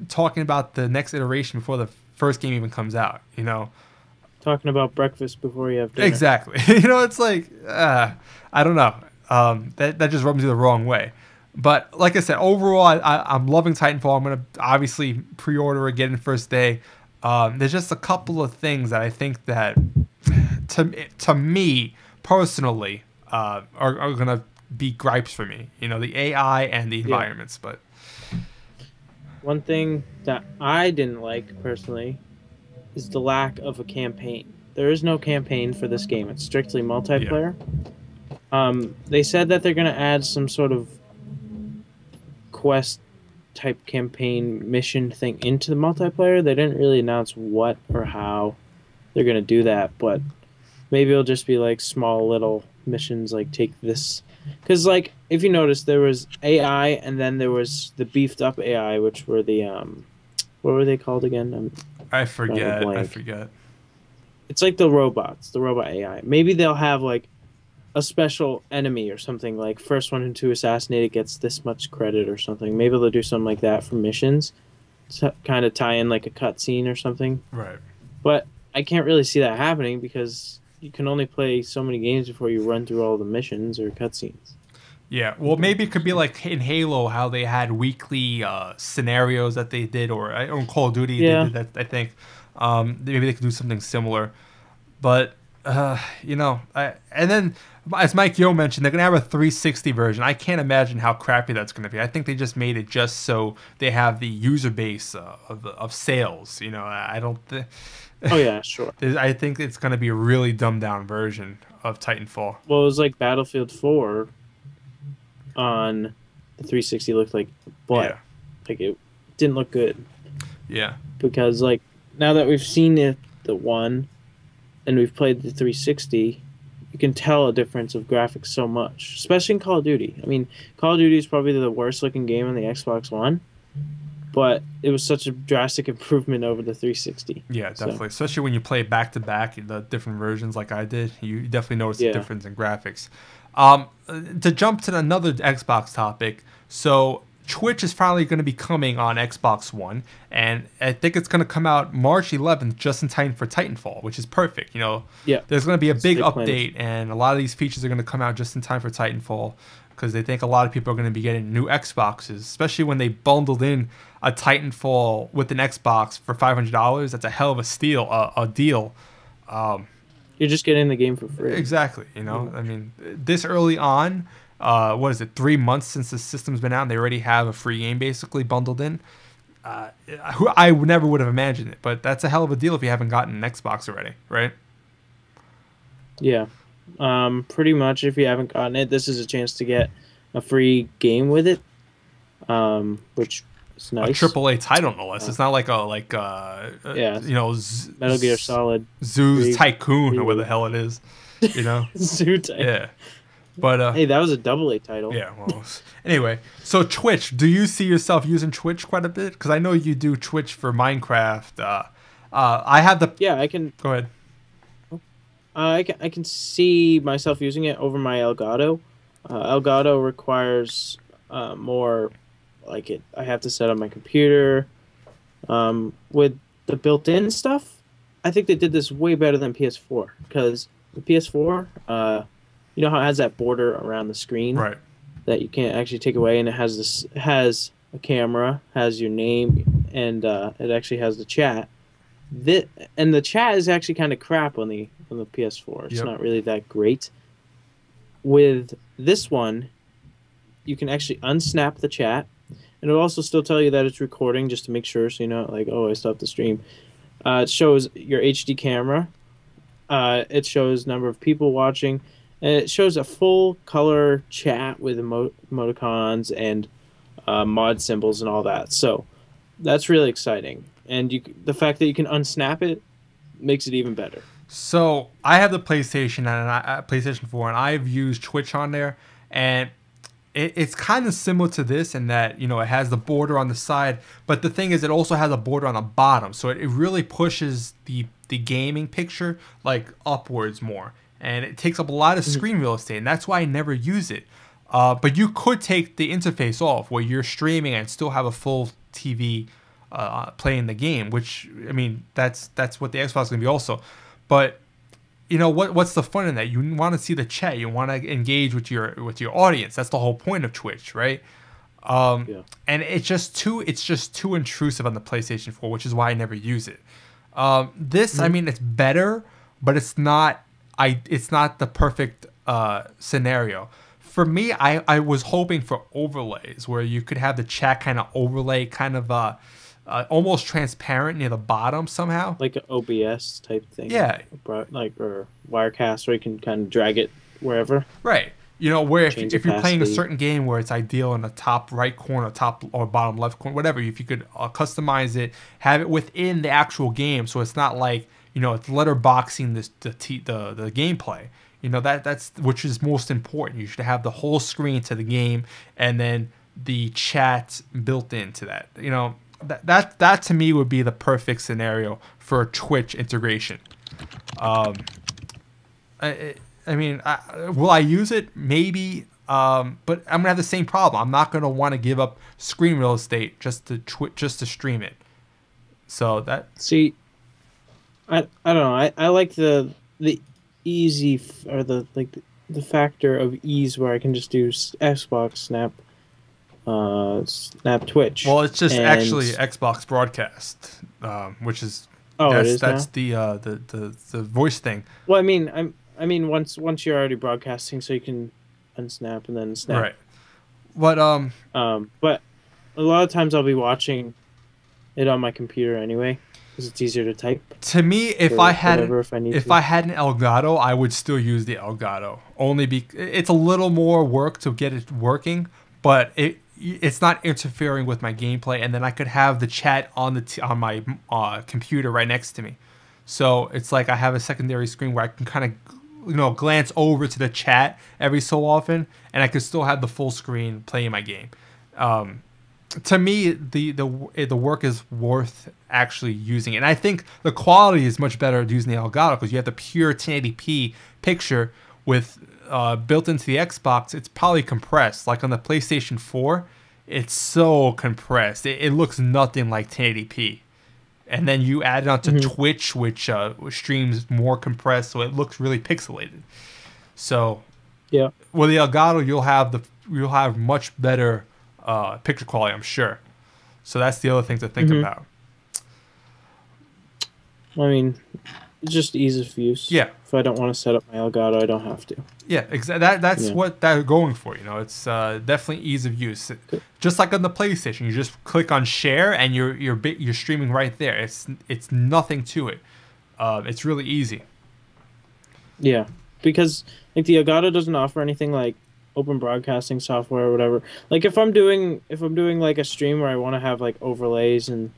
talking about the next iteration before the first game even comes out. You know. Talking about breakfast before you have dinner. Exactly. You know, it's like, I don't know. That just rubs you the wrong way. But like I said, overall, I'm loving Titanfall. I'm going to obviously pre-order it, get it first day. There's just a couple of things that I think that, to me, personally, are going to be gripes for me. You know, the AI and the environments. But one thing that I didn't like, personally, is the lack of a campaign. There is no campaign for this game. It's strictly multiplayer. Yeah. They said that they're going to add some sort of quest type campaign mission thing into the multiplayer. They didn't really announce what or how they're going to do that, but maybe it'll just be like small little missions, like take this. Because, like, if you notice, there was AI and then there was the beefed up AI, which were the what were they called again? I forget. It's like the robots, the robot AI. Maybe they'll have like a special enemy or something, like first one to assassinate it gets this much credit or something. Maybe they'll do something like that for missions to kind of tie in like a cutscene or something. Right. But I can't really see that happening because you can only play so many games before you run through all the missions or cutscenes. Yeah, well, maybe it could be like in Halo, how they had weekly scenarios that they did, or on Call of Duty, they did that, I think. Maybe they could do something similar. But, you know, and then, as Mike Yo mentioned, they're going to have a 360 version. I can't imagine how crappy that's going to be. I think they just made it just so they have the user base of sales. You know, I don't... Oh, yeah, sure. I think it's going to be a really dumbed-down version of Titanfall. Well, it was like Battlefield 4... on the 360 looked like butt. Like it didn't look good. Yeah. Because like now that we've seen the one and we've played the 360, you can tell a difference of graphics so much, especially in Call of Duty. I mean, Call of Duty is probably the worst looking game on the Xbox One, but it was such a drastic improvement over the 360. Yeah, definitely. Especially when you play back to back the different versions like I did, you definitely notice the difference in graphics. To jump to another Xbox topic, so Twitch is finally going to be coming on Xbox One, and I think it's going to come out March 11th, just in time for Titanfall, which is perfect. You know, there's going to be a big update, and a lot of these features are going to come out just in time for Titanfall, because they think a lot of people are going to be getting new Xboxes, especially when they bundled in a Titanfall with an Xbox for $500. That's a hell of a deal. You're just getting the game for free. Exactly. You know, I mean, this early on, what is it, 3 months since the system's been out, and they already have a free game basically bundled in. I never would have imagined it, but that's a hell of a deal if you haven't gotten an Xbox already, right? Yeah. Pretty much if you haven't gotten it, this is a chance to get a free game with it, which is nice. A AAA title, no less. It's not like you know, Metal Gear Solid, Zoo's Tycoon, or what the hell it is, you know. Zoo Tycoon. Yeah, but hey, that was a AA title. Yeah. Well, anyway, so Twitch. Do you see yourself using Twitch quite a bit? Because I know you do Twitch for Minecraft. I have the. Yeah, I can. Go ahead. I can see myself using it over my Elgato. Elgato requires more like it. I have to set up my computer. With the built-in stuff, I think they did this way better than PS4 because the PS4, you know how it has that border around the screen Right. that you can't actually take away, and it has a camera, has your name, and it actually has the chat. And the chat is actually kind of crap on the PS4. It's Yep. not really that great. With this one, you can actually unsnap the chat, and it'll also still tell you that it's recording just to make sure, so you're not like, oh, I stopped the stream. It shows your HD camera. It shows number of people watching, and it shows a full color chat with emoticons and mod symbols and all that. So that's really exciting. And the fact that you can unsnap it makes it even better. So I have the PlayStation and PlayStation 4, and I've used Twitch on there, and it's kind of similar to this in that, you know, it has the border on the side, but the thing is it also has a border on the bottom, so it really pushes the gaming picture like upwards more, and it takes up a lot of screen real estate, and that's why I never use it. But you could take the interface off where you're streaming and still have a full TV playing the game, which, I mean, that's what the Xbox is going to be also. But you know what's the fun in that? You want to see the chat, you want to engage with your audience. That's the whole point of Twitch, right? Yeah. And it's just too intrusive on the PlayStation 4, which is why I never use it. This, I mean, it's better, but it's not the perfect scenario. For me, I was hoping for overlays where you could have the chat kind of overlay, kind of almost transparent near the bottom somehow, like an OBS type thing. Yeah, like or Wirecast, where you can kind of drag it wherever. Right. You know, where if you're playing a opacity. certain game where it's ideal in the top right corner, top or bottom left corner, whatever, if you could customize it, have it within the actual game, so it's not like, you know, it's letterboxing the gameplay. You know, that's which is most important. You should have the whole screen to the game, and then the chat built into that. You know, that to me would be the perfect scenario for a Twitch integration. I mean, will I use it? Maybe, but I'm gonna have the same problem. I'm not gonna want to give up screen real estate just to stream it. So that. See, I don't know. I like the easy or the factor of ease where I can just do Xbox Snap Twitch. Well, it's just actually Xbox Broadcast, which is that's the voice thing. Well, I mean once you're already broadcasting, so you can unsnap and then snap. Right. But a lot of times I'll be watching it on my computer anyway, because it's easier to type. To me, if I had an Elgato, I would still use the Elgato. Only it's a little more work to get it working, but it's not interfering with my gameplay, and then I could have the chat on my computer right next to me. So it's like I have a secondary screen where I can kind of, you know, glance over to the chat every so often, and I could still have the full screen playing my game. To me, the work is worth actually using it. And I think the quality is much better using the Elgato because you have the pure 1080p picture with built into the Xbox. It's probably compressed. Like on the PlayStation 4, it's so compressed. It looks nothing like 1080p. And then you add it onto Twitch, which streams more compressed, so it looks really pixelated. So, yeah, with the Elgato, you'll have much better picture quality, I'm sure. So that's the other thing to think about. I mean, it's just ease of use. Yeah. If I don't want to set up my Elgato, I don't have to. Yeah, exactly. That's what they're going for. You know, it's definitely ease of use. Just like on the PlayStation, you just click on share and you're streaming right there. It's nothing to it. It's really easy. Yeah, because like the Elgato doesn't offer anything like open broadcasting software or whatever. Like if I'm doing like a stream where I want to have like overlays and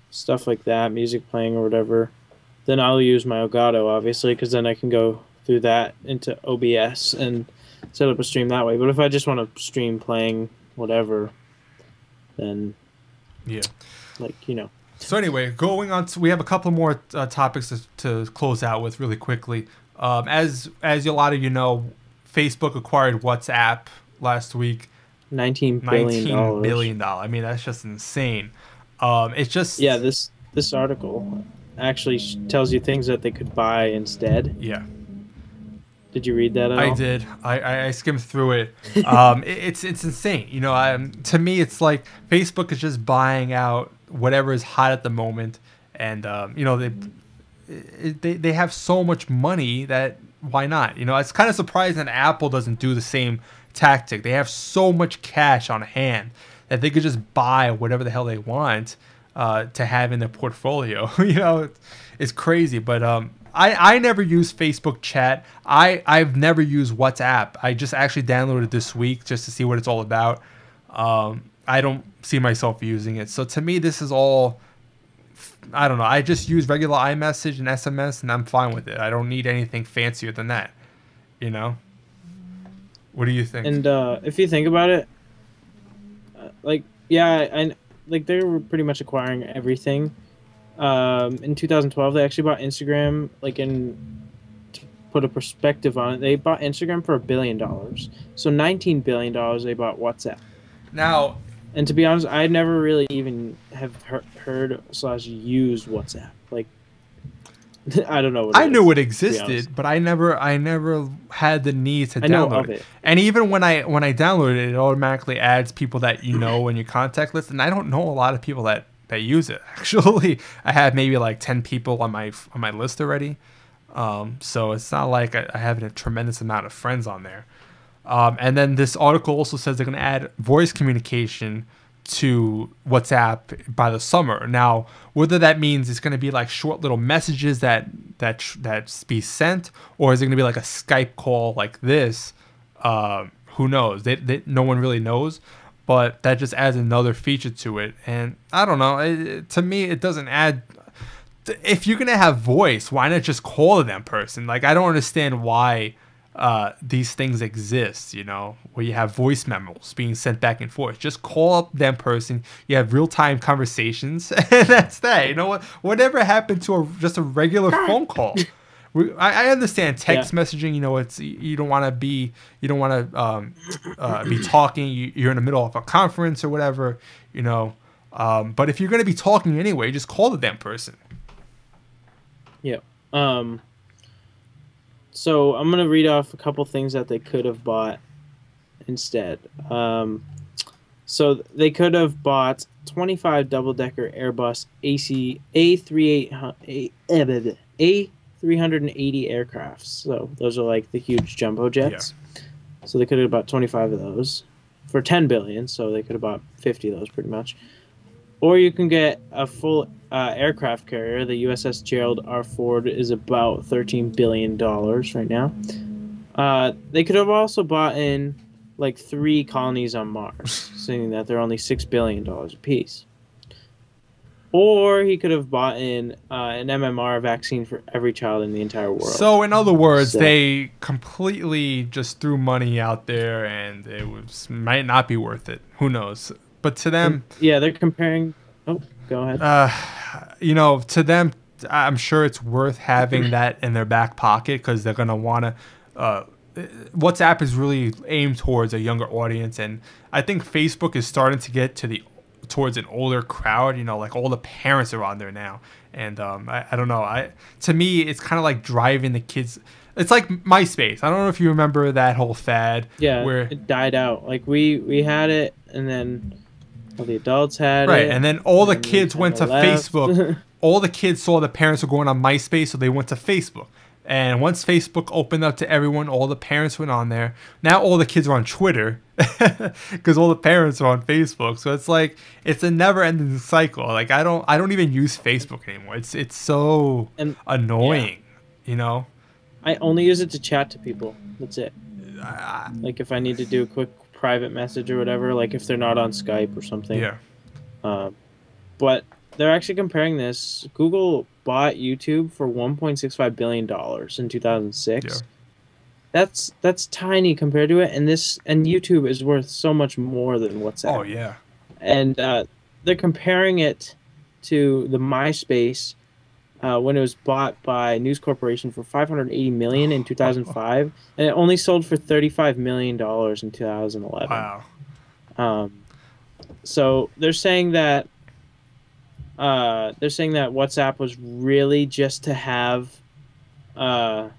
stuff like that, music playing or whatever, then I'll use my Elgato, obviously, because then I can go through that into OBS and set up a stream that way. But if I just want to stream playing whatever, then yeah, like, you know. So anyway, going on to, we have a couple more topics to close out with really quickly. As a lot of you know, Facebook acquired WhatsApp last week. $19 billion. $19 billion. I mean, that's just insane. It's Yeah, just this article actually tells you things that they could buy instead. yeah. Did you read that at I all? did. I skimmed through it. It's insane. You know, to me, it's like Facebook is just buying out whatever is hot at the moment, and you know they have so much money that why not? You know, it's kind of surprising that Apple doesn't do the same tactic. They have so much cash on hand that they could just buy whatever the hell they want to have in their portfolio. You know, it's crazy, but I never use Facebook chat. I've never used WhatsApp. I just actually downloaded it this week just to see what it's all about. I don't see myself using it. So to me, this is all, I don't know. I just use regular iMessage and SMS and I'm fine with it. I don't need anything fancier than that. You know? What do you think? And if you think about it, like, yeah, like they were pretty much acquiring everything. In 2012, they actually bought Instagram. Like, to put a perspective on it, they bought Instagram for $1 billion. So $19 billion they bought WhatsApp. Now, and to be honest, I never really even have heard / used WhatsApp. Like, I don't know. I knew it existed, but I never had the need to download it. And even when I download it, it automatically adds people that you know in your contact list, and I don't know a lot of people that use it. Actually, I have maybe like 10 people on my list already. So it's not like I have a tremendous amount of friends on there. And then this article also says they're going to add voice communication to WhatsApp by the summer. Now, whether that means it's going to be like short little messages that be sent, or is it going to be like a Skype call like this? Who knows? No one really knows. But that just adds another feature to it. And I don't know. To me, it doesn't add. If you're going to have voice, why not just call a damn person? Like, I don't understand why these things exist, you know, where you have voice memos being sent back and forth. Just call up them person. You have real-time conversations, and that's that. You know what? Whatever happened to just a regular phone call? I understand text messaging. You know, it's you don't want to be talking. You're in the middle of a conference or whatever. You know, but if you're going to be talking anyway, just call the damn person. Yeah. So I'm gonna read off a couple things that they could have bought instead. So they could have bought 25 double-decker Airbus A380 aircrafts. So those are like the huge jumbo jets. Yeah. So they could have bought 25 of those for $10 billion. So they could have bought 50 of those pretty much. Or you can get a full aircraft carrier. The USS Gerald R. Ford is about $13 billion right now. They could have also bought in like 3 colonies on Mars, saying that they're only $6 billion a piece. Or he could have bought in an MMR vaccine for every child in the entire world. So in other words, they completely just threw money out there, and might not be worth it. Who knows? But to them, yeah, they're comparing. Oh, go ahead. You know, to them, I'm sure it's worth having that in their back pocket because they're gonna want to. WhatsApp is really aimed towards a younger audience, and I think Facebook is starting to get towards an older crowd. You know, like all the parents are on there now, and I don't know. To me, it's kind of like driving the kids. It's like MySpace. I don't know if you remember that whole fad. Yeah, where it died out. Like we had it, and then all the adults had it. Right, and then all the kids went to Facebook. All the kids saw the parents were going on MySpace, so they went to Facebook. And once Facebook opened up to everyone, all the parents went on there. Now all the kids are on Twitter because all the parents are on Facebook. So it's like it's a never-ending cycle. Like I don't even use Facebook anymore. It's so annoying, you know. I only use it to chat to people. That's it. Like if I need to do a quick private message or whatever, like if they're not on Skype or something. Yeah. But they're actually comparing this. Google bought YouTube for $1.65 billion in 2006. Yeah. That's tiny compared to it, and YouTube is worth so much more than WhatsApp. Oh yeah. And they're comparing it to the MySpace when it was bought by News Corporation for $580 million in 2005, and it only sold for $35 million in 2011. Wow. Um, so they're saying that WhatsApp was really just to have uh,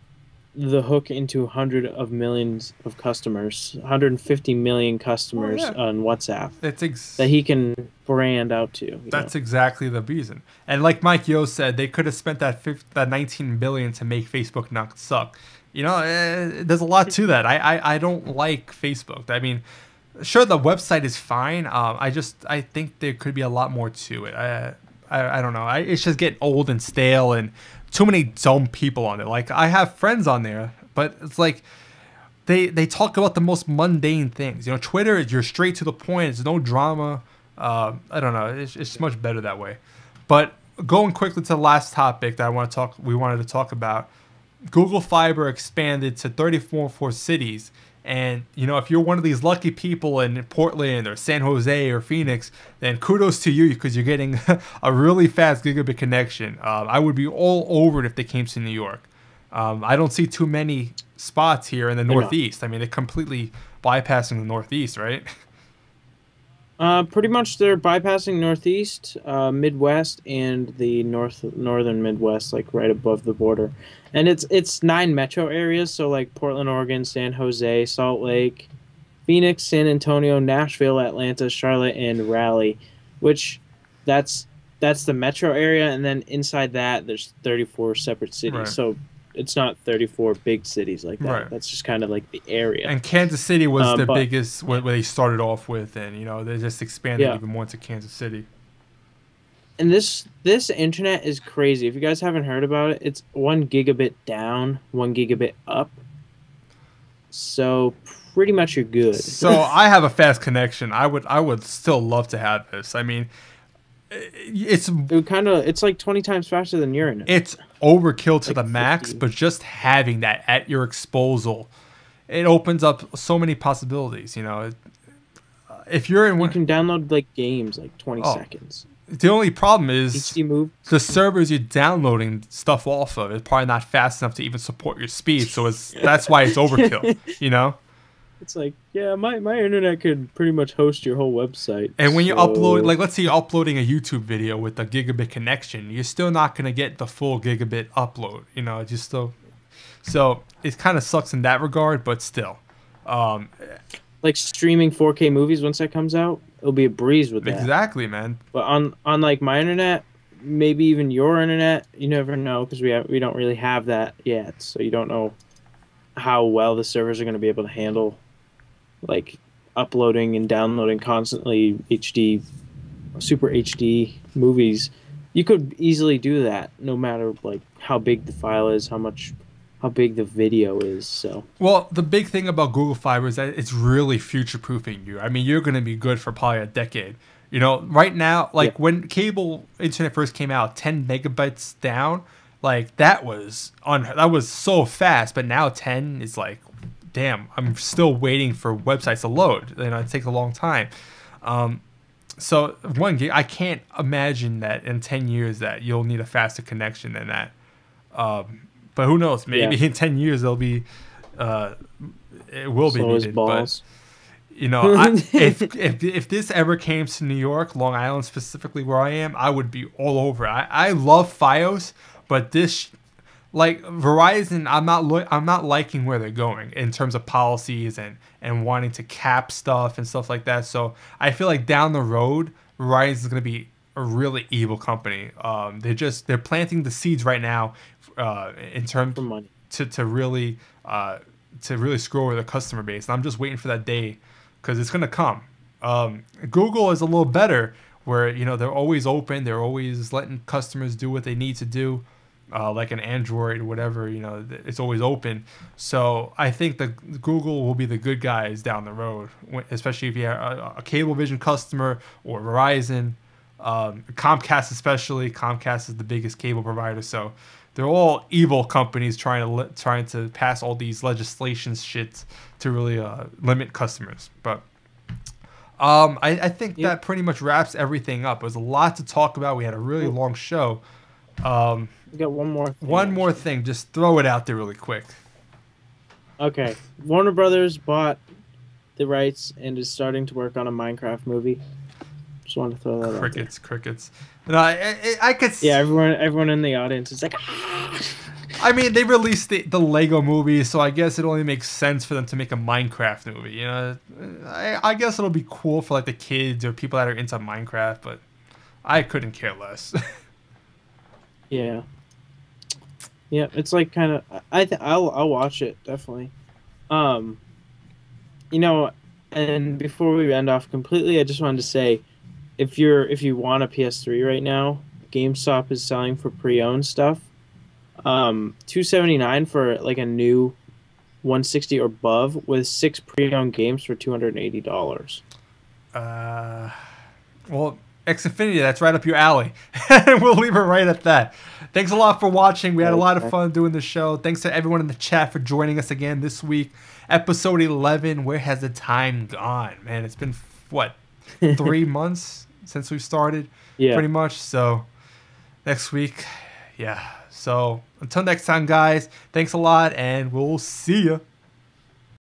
the hook into 100 of millions of customers, 150 million Well, customers yeah, on WhatsApp it's that he can brand out to. You know, that's exactly the reason. And like Mike Yo said, they could have spent that 19 billion to make Facebook not suck. You know, there's a lot to that. I don't like Facebook. I mean, sure, the website is fine. I think there could be a lot more to it. I don't know. It's just getting old and stale, and too many dumb people on it. Like, I have friends on there, but it's like they talk about the most mundane things. You know, Twitter, you're straight to the point. There's no drama. I don't know. It's much better that way. But going quickly to the last topic that we wanted to talk about. Google Fiber expanded to 34 cities. And, you know, if you're one of these lucky people in Portland or San Jose or Phoenix, then kudos to you because you're getting a really fast gigabit connection. I would be all over it if they came to New York. I don't see too many spots here in the Northeast. I mean, they're completely bypassing the Northeast, right? pretty much they're bypassing Northeast, Midwest, and the northern Midwest, like right above the border. And it's 9 metro areas, so like Portland, Oregon, San Jose, Salt Lake, Phoenix, San Antonio, Nashville, Atlanta, Charlotte, and Raleigh, which that's the metro area, and then inside that there's 34 separate cities. Right. So it's not 34 big cities like that. Right. That's just kind of like the area. And Kansas City was the but- biggest where they started off with, and you know they just expanded Yeah. even more to Kansas City. And this internet is crazy. If you guys haven't heard about it, it's 1 gigabit down, 1 gigabit up. So pretty much you're good. So I have a fast connection. I would still love to have this. I mean, it's it's like 20 times faster than your internet. it's overkill to Like the max, 50. but just having that at your disposal, it opens up so many possibilities. You know, if you're in You one, can download like games like 20 seconds. the only problem is HD move. the servers you're downloading stuff off of is probably not fast enough to even support your speed. So that's why it's overkill. You know. It's like, yeah, my internet could pretty much host your whole website. And when you so- upload, like, let's say you're uploading a YouTube video with a gigabit connection, you're still not going to get the full gigabit upload. You know, just still. So it kind of sucks in that regard, but still. like streaming 4K movies once that comes out, it'll be a breeze with that. Exactly, man. But on like my internet, maybe even your internet, you never know because we don't really have that yet. So you don't know how well the servers are going to be able to handle like uploading and downloading constantly super HD movies. You could easily do that no matter like how big the file is, how big the video is. So Well, the big thing about Google Fiber is that it's really future-proofing you. I mean, you're going to be good for probably a decade. You know, right now, like when cable internet first came out, 10 megabytes down, like that was so fast. But now 10 is like, damn, I'm still waiting for websites to load. You know, it takes a long time. So 1 gig, I can't imagine that in 10 years that you'll need a faster connection than that. But who knows? Maybe in 10 years it'll be, it will be slow as needed. balls. But you know, if this ever came to New York, Long Island specifically, where I am, I would be all over it. I love FiOS, but this, like Verizon, I'm not liking where they're going in terms of policies and wanting to cap stuff and stuff like that. So I feel like down the road, Verizon is going to be a really evil company. They're planting the seeds right now, in terms For money. to really screw over the customer base. And I'm just waiting for that day because it's gonna come. Google is a little better, where you know they're always open, they're always letting customers do what they need to do, like an Android or whatever. You know, it's always open. So I think that Google will be the good guys down the road, especially if you're a Cablevision customer or Verizon. Comcast especially. Comcast is the biggest cable provider, so they're all evil companies trying to pass all these legislations shit to really limit customers. But I think that pretty much wraps everything up. It was a lot to talk about. We had a really long show. We got one more thing. One more thing, just throw it out there really quick. Okay. Warner Brothers bought the rights and is starting to work on a Minecraft movie. Just want to throw that out there. Crickets. No, I could. Yeah, everyone in the audience is like. I mean, they released the Lego movie, so I guess it only makes sense for them to make a Minecraft movie. You know, I guess it'll be cool for like the kids or people that are into Minecraft, but I couldn't care less. Yeah. Yeah, it's like kind of. I'll watch it definitely. Um, you know, and before we end off completely, I just wanted to say, if you want a PS3 right now, GameStop is selling for pre-owned stuff. $279 for like a new 160 or above with 6 pre-owned games for $280. Well, Xfinity, that's right up your alley. We'll leave it right at that. Thanks a lot for watching. We had a lot of fun doing the show. Thanks to everyone in the chat for joining us again this week. Episode 11. Where has the time gone? Man, it's been, what, 3 months since we started? Yeah. Pretty much. So, next week, yeah. So, until next time, guys, thanks a lot, and we'll see ya.